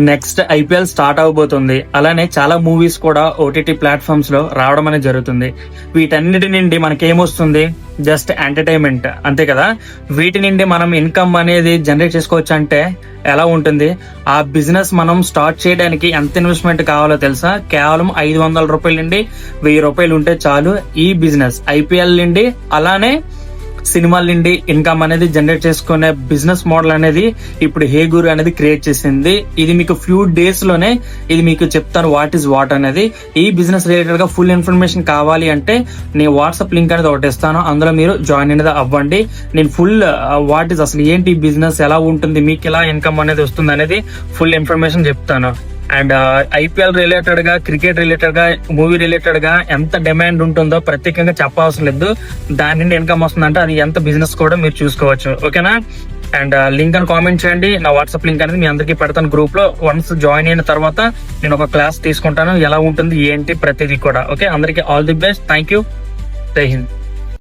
Next IPL start అవబోతుంది. అలానే చాలా మూవీస్ కూడా ఓటీటీ ప్లాట్ఫామ్స్ లో రావడం అనేది జరుగుతుంది. వీటన్నిటి నుండి మనకేమొస్తుంది? జస్ట్ ఎంటర్టైన్మెంట్, అంతే కదా. వీటి నుండి మనం ఇన్కమ్ అనేది జనరేట్ చేసుకోవచ్చు అంటే ఎలా ఉంటుంది? ఆ బిజినెస్ మనం స్టార్ట్ చేయడానికి ఎంత ఇన్వెస్ట్మెంట్ కావాలో తెలుసా? కేవలం 500 రూపాయల నుండి 1000 రూపాయలు ఉంటే చాలు. ఈ బిజినెస్ ఐపీఎల్ నుండి అలానే సినిమాల నుండి ఇన్కమ్ అనేది జనరేట్ చేసుకునే బిజినెస్ మోడల్ అనేది ఇప్పుడు హే గురు అనేది క్రియేట్ చేసింది. ఇది మీకు ఫ్యూ డేస్ లోనే ఇది మీకు చెప్తాను వాట్ ఈస్ వాట్ అనేది. ఈ బిజినెస్ రిలేటెడ్ గా ఫుల్ ఇన్ఫర్మేషన్ కావాలి అంటే నేను వాట్సాప్ లింక్ అనేది ఒకటి ఇస్తాను, అందులో మీరు జాయిన్ అనేది అవ్వండి. నేను ఫుల్ వాట్ ఈస్ అసలు ఏంటి బిజినెస్, ఎలా ఉంటుంది, మీకు ఎలా ఇన్కమ్ అనేది వస్తుంది అనేది ఫుల్ ఇన్ఫర్మేషన్ చెప్తాను. అండ్ ఐపీఎల్ రిలేటెడ్ గా, క్రికెట్ రిలేటెడ్ గా, మూవీ రిలేటెడ్ గా ఎంత డిమాండ్ ఉంటుందో ప్రత్యేకంగా చెప్పవసరం లేదు. దాని నుండి ఇన్కమ్ వస్తుందంటే అది ఎంత బిజినెస్ కూడా మీరు చూసుకోవచ్చు. ఓకేనా? అండ్ లింక్ అని కామెంట్ చేయండి. నా వాట్సాప్ లింక్ అనేది మీ అందరికీ పెడతాను గ్రూప్ లో. వన్స్ జాయిన్ అయిన తర్వాత నేను ఒక క్లాస్ తీసుకుంటాను, ఎలా ఉంటుంది ఏంటి ప్రతిదీ కూడా. ఓకే, అందరికీ all the best. Thank you. జై హింద్.